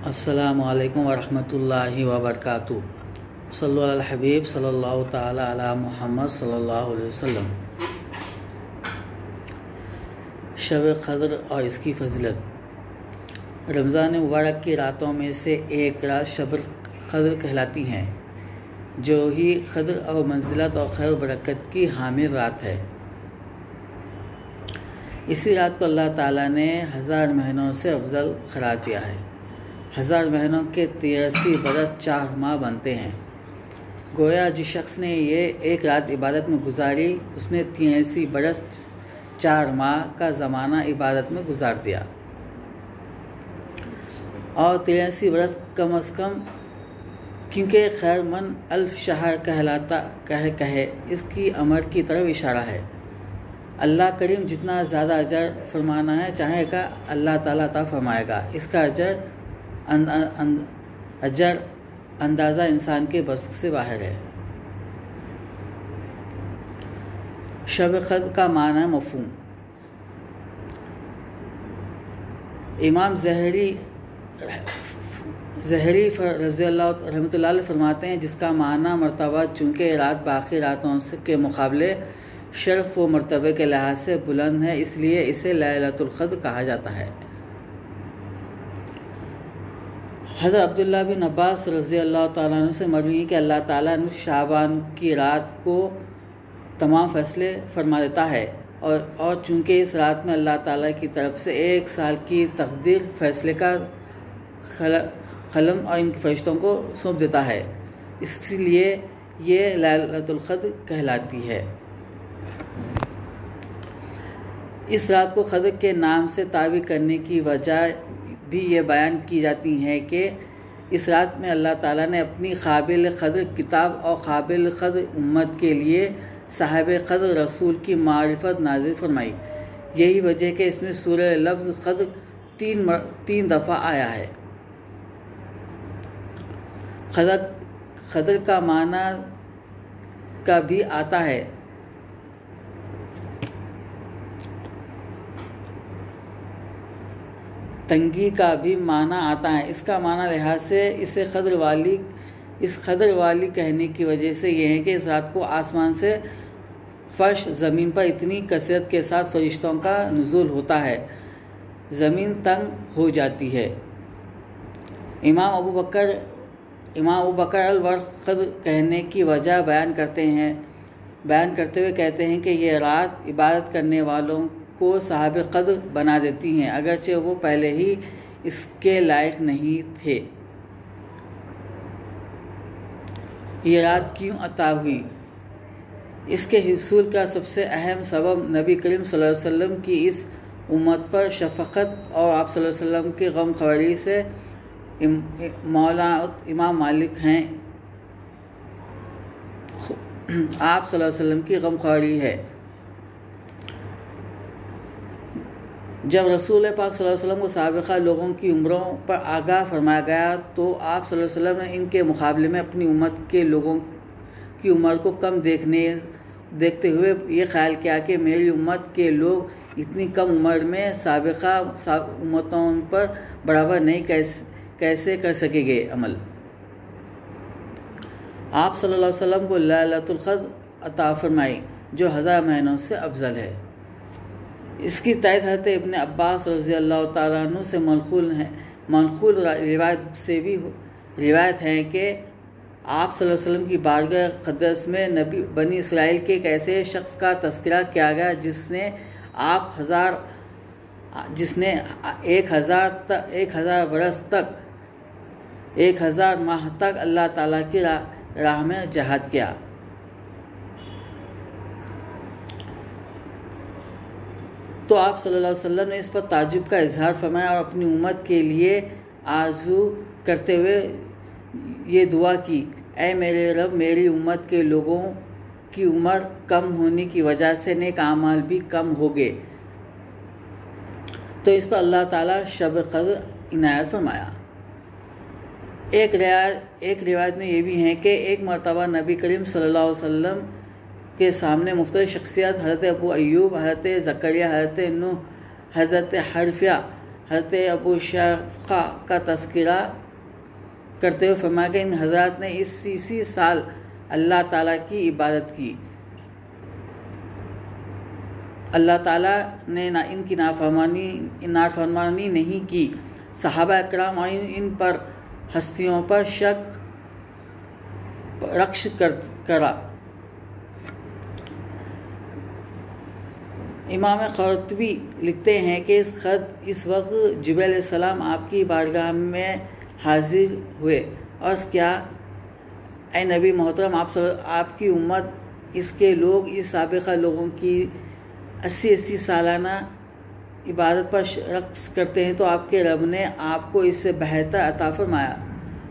السلام علیکم ورحمۃ اللہ وبرکاتہ۔ صلی اللہ الحبیب صلی اللہ تعالی علی محمد صلی اللہ علیہ وسلم۔ شب قدر اور اس کی فضیلت۔ رمضان مبارک کی راتوں میں سے ایک رات شب قدر کہلاتی ہیں، جو ہی قدر اور منزلت اور خیر و برکت کی حامل رات ہے۔ اسی رات کو اللہ تعالیٰ نے 1000 مہینوں سے افضل قرار دیا ہے۔ 1000 مہینوں کے 83 برس 4 ماہ بنتے ہیں۔ گویا جس شخص نے یہ ایک رات عبادت میں گزاری، اس نے 83 برس 4 ماہ کا زمانہ عبادت میں گزار دیا، اور 83 برس کم از کم، کیونکہ خیر من الف شہر کہلاتا کہے اس کی امر کی طرف اشارہ ہے۔ اللہ کریم جتنا زیادہ اجر فرمانا ہے چاہے گا اللہ تعالیٰ عطا فرمائے گا۔ اس کا اجر اندازہ انسان کے بس سے باہر ہے۔ شب قدر کا معنی مفہوم۔ امام زہری رضی اللہ رحمۃ اللہ علیہ فرماتے ہیں، جس کا معنی مرتبہ چونکہ رات باقی راتوں کے مقابلے شرف و مرتبے کے لحاظ سے بلند ہے، اس لیے اسے لیلۃ القدر کہا جاتا ہے۔ حضرت عبداللہ بن عباس رضی اللہ تعالیٰ عنہ سے مروی ہے کہ اللہ تعالیٰ نصف شعبان کی رات کو تمام فیصلے فرما دیتا ہے، اور چونکہ اس رات میں اللہ تعالیٰ کی طرف سے 1 سال کی تقدیر فیصلے کا قلم اور ان کے فرشتوں کو سونپ دیتا ہے، اس لیے یہ لیلۃ القدر کہلاتی ہے۔ اس رات کو قدر کے نام سے تعبیر کرنے کی وجہ بھی یہ بیان کی جاتی ہے کہ اس رات میں اللہ تعالیٰ نے اپنی قابل قدر کتاب اور قابل قدر امت کے لیے صاحب قدر رسول کی معرفت نازل فرمائی۔ یہی وجہ کہ اس میں سورہ لفظ قدر 3 دفعہ آیا ہے۔ قدر کا معنی کا بھی آتا ہے، تنگی کا بھی معنی آتا ہے۔ اس کا معنی لحاظ سے اسے قدر والی کہنے کی وجہ سے یہ ہے کہ اس رات کو آسمان سے فرش زمین پر اتنی کثرت کے ساتھ فرشتوں کا نزول ہوتا ہے، زمین تنگ ہو جاتی ہے۔ امام ابو بکر الورق قدر کہنے کی وجہ بیان کرتے ہوئے کہتے ہیں کہ یہ رات عبادت کرنے والوں کو صاحب قدر بنا دیتی ہیں، اگرچہ وہ پہلے ہی اس کے لائق نہیں تھے۔ یہ رات کیوں عطا ہوئی؟ اس کے حصول کا سب سے اہم سبب نبی کریم صلی اللہ علیہ وسلم کی اس امت پر شفقت اور آپ صلی اللہ علیہ وسلم کی غم خواری سے مولا امام مالک ہیں۔ آپ صلی اللہ علیہ وسلم کی غم خواری ہے۔ جب رسول پاک صلی اللہ علیہ وسلم کو سابقہ لوگوں کی عمروں پر آگاہ فرمایا گیا تو آپ صلی اللہ علیہ وسلم نے ان کے مقابلے میں اپنی امت کے لوگوں کی عمر کو کم دیکھتے ہوئے یہ خیال کیا کہ میری امت کے لوگ اتنی کم عمر میں سابقہ امتوں پر برابر نہیں کیسے کر سکیں گے عمل۔ آپ صلی اللہ علیہ وسلم کو لیلۃ القدر عطا فرمائی، جو 1000 مہینوں سے افضل ہے۔ اس کی تائید حضرت ابن عباس رضی اللہ تعالیٰ عنہ سے منقول روایت سے بھی روایت ہے کہ آپ صلی اللہ علیہ وسلم کی بارگاہ قدس میں بنی اسرائیل کے ایک ایسے شخص کا تذکرہ کیا گیا جس نے 1000 برس تک 1000 ماہ تک اللہ تعالیٰ کی راہ میں جہاد کیا۔ تو آپ صلی اللہ علیہ وسلم نے اس پر تعجب کا اظہار فرمایا اور اپنی امت کے لیے آرزو کرتے ہوئے یہ دعا کی، اے میرے رب، میری امت کے لوگوں کی عمر کم ہونے کی وجہ سے نیک اعمال بھی کم ہو گئے، تو اس پر اللہ تعالیٰ شب قدر عنایت فرمایا۔ ایک روایت میں یہ بھی ہے کہ ایک مرتبہ نبی کریم صلی اللہ علیہ وسلم کے سامنے مختلف شخصیات، حضرت ابو ایوب، حضرت زکریا، حضرت نوح، حضرت حرفیہ حضرت ابو شفقہ کا تذکرہ کرتے ہوئے فرمایا کہ ان حضرات نے اسی سال اللہ تعالیٰ کی عبادت کی، اللہ تعالیٰ نے ان کی نافرمانی نہیں کی۔ صحابہ اکرام اور ان پر ہستیوں پر رقص کرا۔ امام قرطبی لکھتے ہیں کہ اس وقت جبرائیل علیہ السلام آپ کی بارگاہ میں حاضر ہوئے اور کیا اے نبی محترم، آپ کی امت، اس کے لوگ اس سابقہ لوگوں کی 80 سالانہ عبادت پر رقص کرتے ہیں تو آپ کے رب نے آپ کو اس سے بہتر عطا فرمایا،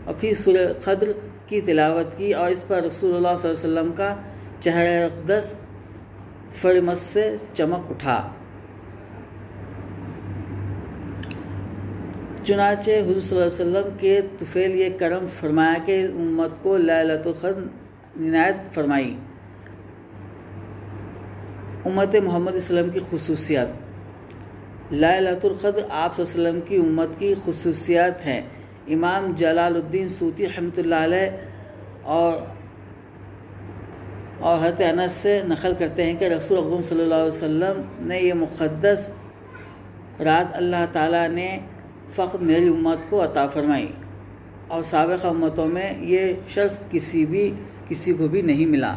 اور پھر سورہ قدر کی تلاوت کی اور اس پر رسول اللہ صلی اللہ علیہ وسلم کا چہرہ اقدس فرمت سے چمک اٹھا۔ چنانچہ حضور صلی اللہ علیہ وسلم کے طفیل یہ کرم فرمایا کہ امت کو لیلۃ القدر عنایت فرمائی۔ امت محمد صلی اللہ علیہ وسلم کی خصوصیات۔ لیلۃ القدر آپ صلی اللہ علیہ وسلم کی امت کی خصوصیات ہیں۔ امام جلال الدین سیوطی رحمۃ اللہ علیہ اور حضرت انس سے نقل کرتے ہیں کہ رسول اکرم صلی اللہ علیہ وسلم نے یہ مقدس رات اللہ تعالیٰ نے فقط میری امت کو عطا فرمائی، اور سابقہ امتوں میں یہ شرف کسی کو بھی نہیں ملا۔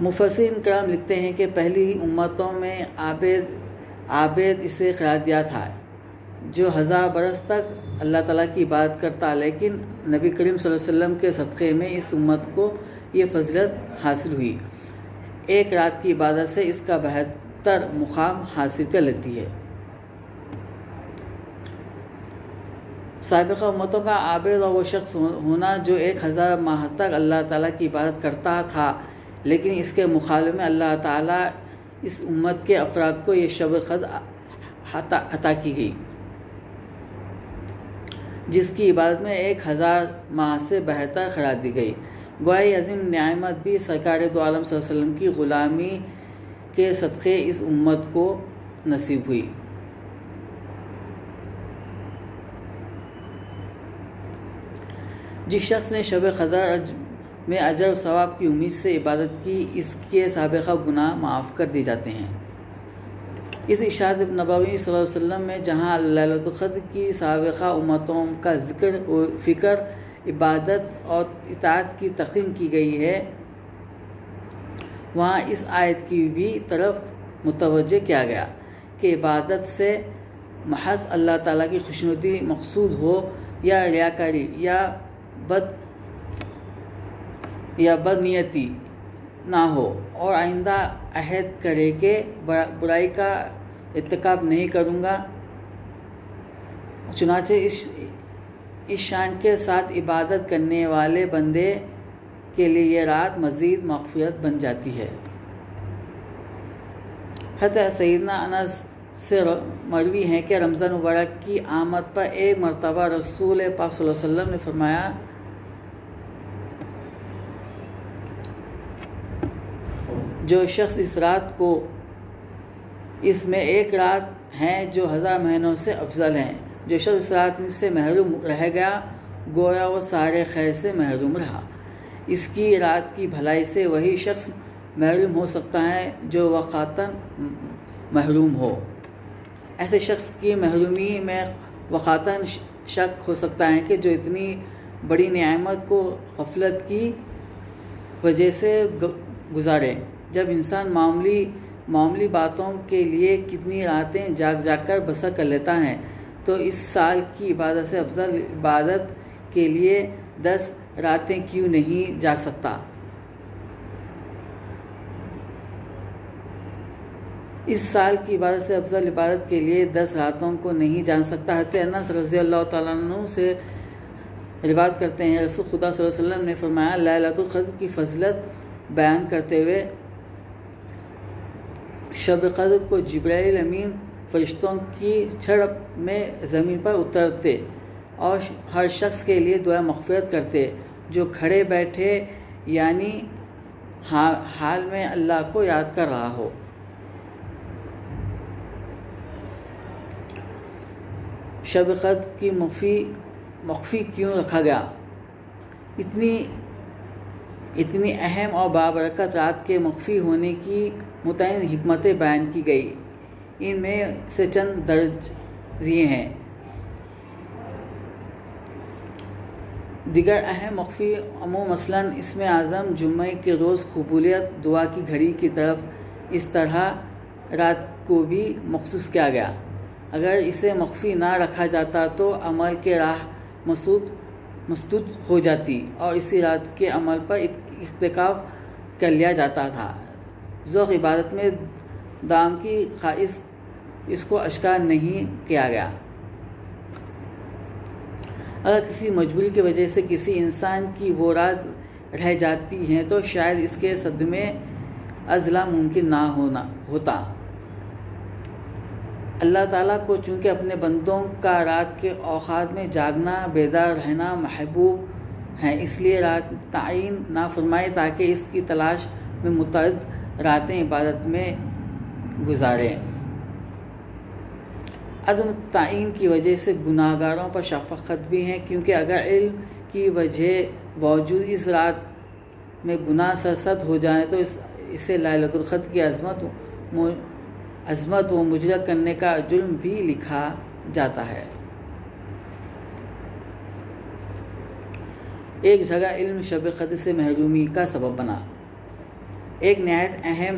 مفسرین کرام لکھتے ہیں کہ پہلی امتوں میں عابد اسے قرار دیا تھا جو 1000 برس تک اللہ تعالیٰ کی عبادت کرتا، لیکن نبی کریم صلی اللہ علیہ وسلم کے صدقے میں اس امت کو یہ فضیلت حاصل ہوئی، ایک رات کی عبادت سے اس کا بہتر مقام حاصل کر لیتی ہے۔ سابقہ امتوں کا عابد اور وہ شخص ہونا جو 1000 ماہ تک اللہ تعالیٰ کی عبادت کرتا تھا، لیکن اس کے مقابلے میں اللہ تعالیٰ اس امت کے افراد کو یہ شب قدر عطا کی گئی، جس کی عبادت میں 1000 ماہ سے بہتر قرار دی گئی۔ گویا عظیم نعمت بھی سرکار دو عالم صلی اللہ علیہ وسلم کی غلامی کے صدقے اس امت کو نصیب ہوئی۔ جس شخص نے شب قدر میں اجر و ثواب کی امید سے عبادت کی، اس کے سابقہ گناہ معاف کر دیے جاتے ہیں۔ اس ارشاد نبوی صلی اللہ علیہ وسلم میں جہاں لیلۃ القدر کی سابقہ امتوں کا ذکر و فکر، عبادت اور اطاعت کی تقریر کی گئی ہے، وہاں اس آیت کی بھی طرف متوجہ کیا گیا کہ عبادت سے محض اللہ تعالیٰ کی خوشنودی مقصود ہو یا ریاکاری یا بد نیتی نہ ہو، اور آئندہ عہد کرے کہ برائی کا ارتکاب نہیں کروں گا۔ چنانچہ اس شان کے ساتھ عبادت کرنے والے بندے کے لیے یہ رات مزید مغفرت بن جاتی ہے۔ حضرت سیدنا انس سے مروی ہے کہ رمضان مبارک کی آمد پر ایک مرتبہ رسول پاک صلی اللہ علیہ وسلم نے فرمایا، جو شخص اس رات کو، اس میں ایک رات ہے جو 1000 مہینوں سے افضل ہیں، جو شخص اس رات سے محروم رہ گیا گویا وہ سارے خیر سے محروم رہا۔ اس کی رات کی بھلائی سے وہی شخص محروم ہو سکتا ہے جو وقتاً محروم ہو۔ ایسے شخص کی محرومی میں وقتاً شک ہو سکتا ہے کہ جو اتنی بڑی نعمت کو غفلت کی وجہ سے گزارے۔ جب انسان معمولی باتوں کے لیے کتنی راتیں جاگ کر بسر کر لیتا ہے، تو اس سال کی عبادت سے افضل عبادت کے لیے 10 راتیں کیوں نہیں جاگ سکتا؟ اس سال کی عبادت سے افضل عبادت کے لیے 10 راتوں کو نہیں جان سکتا۔ حضرت انس رضی اللہ تعالیٰ عنہ سے روایت کرتے ہیں، رسول خدا صلی اللہ علیہ وسلم نے فرمایا، لیلۃ القدر کی فضیلت بیان کرتے ہوئے شب قدر کو جبرائیل امین فرشتوں کی جھڑپ میں زمین پر اترتے اور ہر شخص کے لیے دعا مغفرت کرتے جو کھڑے بیٹھے یعنی حال میں اللہ کو یاد کر رہا ہو۔ شب قدر کی مخفی کیوں رکھا گیا؟ اتنی اہم اور بابرکت رات کے مخفی ہونے کی متعدد حکمتیں بیان کی گئی، ان میں سے چند درج ذیل ہیں۔ دیگر اہم مخفی امور مثلاً اسم اعظم جمعہ کے روز قبولیت دعا کی گھڑی کی طرف اس طرح رات کو بھی مخصوص کیا گیا۔ اگر اسے مخفی نہ رکھا جاتا تو عمل کی راہ مسدود ہو جاتی اور اسی رات کے عمل پر اتکاف کر لیا جاتا تھا۔ ذوق عبادت میں دام کی خواہش اس کو اشکار نہیں کیا گیا۔ اگر کسی مجبوری کی وجہ سے کسی انسان کی وہ رات رہ جاتی ہے تو شاید اس کے صدمے اضلاع ممکن نہ ہوتا۔ اللہ تعالیٰ کو چونکہ اپنے بندوں کا رات کے اوقات میں جاگنا بیدار رہنا محبوب ہے، اس لیے رات تعین نہ فرمائے تاکہ اس کی تلاش میں متعدد راتیں عبادت میں گزاریں۔ عدم تعین کی وجہ سے گناہ گاروں پر شفقت بھی ہے، کیونکہ اگر علم کی وجہ باوجود اس رات میں گناہ سرزد ہو جائیں تو اسے لیلۃ القدر کی عظمت و مجرا کرنے کا جرم بھی لکھا جاتا ہے۔ ایک جگہ علم شب قدر سے محرومی کا سبب بنا۔ ایک نہایت اہم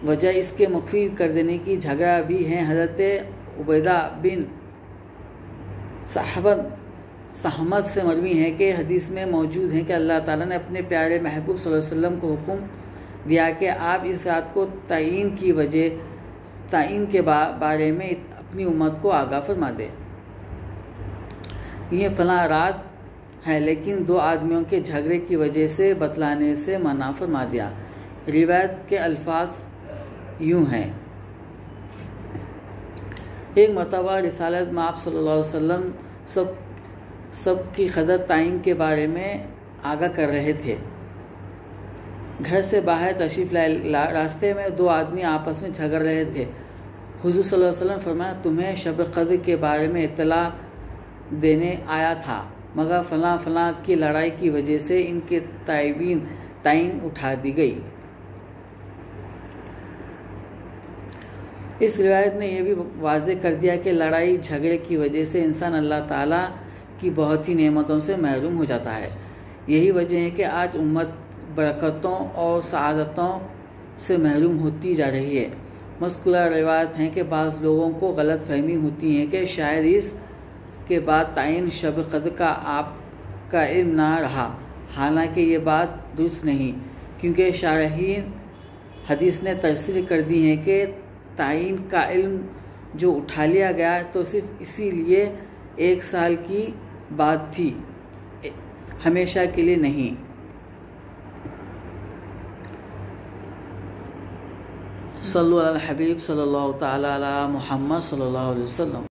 وجہ اس کے مخفی کر دینے کی جگہ بھی ہے۔ حضرت عبیدہ بن صحمت سے مروی ہے کہ حدیث میں موجود ہے کہ اللہ تعالیٰ نے اپنے پیارے محبوب صلی اللہ علیہ وسلم کو حکم دیا کہ آپ اس رات کو تعین کے بارے میں اپنی امت کو آگاہ فرما دیں۔ یہ فلاں رات ہے، لیکن 2 آدمیوں کے جھگڑے کی وجہ سے بتلانے سے منع فرما دیا۔ روایت کے الفاظ یوں ہیں: ایک مرتبہ رسالت میں آپ صلی اللہ علیہ وسلم سب کی قدر تعین کے بارے میں آگاہ کر رہے تھے۔ گھر سے باہر تشریف راستے میں 2 آدمی آپس میں جھگڑ رہے تھے۔ حضور صلی اللہ علیہ وسلم فرمایا، تمہیں شب قدر کے بارے میں اطلاع دینے آیا تھا، مگر فلاں کی لڑائی کی وجہ سے ان کے تعین اٹھا دی گئی۔ اس روایت نے یہ بھی واضح کر دیا کہ لڑائی جھگڑے کی وجہ سے انسان اللہ تعالیٰ کی بہت ہی نعمتوں سے محروم ہو جاتا ہے۔ یہی وجہ ہے کہ آج امت برکتوں اور سعادتوں سے محروم ہوتی جا رہی ہے۔ مذکورہ روایت ہیں کہ بعض لوگوں کو غلط فہمی ہوتی ہے کہ شاید اس کے بعد تعین شب قدر کا آپ کا علم نہ رہا، حالانکہ یہ بات درست نہیں، کیونکہ شارحین حدیث نے تفسیر کر دی ہے کہ تعین کا علم جو اٹھا لیا گیا تو صرف اسی لیے 1 سال کی بات تھی، ہمیشہ کے لیے نہیں۔ صلو علی الحبیب صلی اللہ تعالی علی محمد صلی اللہ علیہ وسلم۔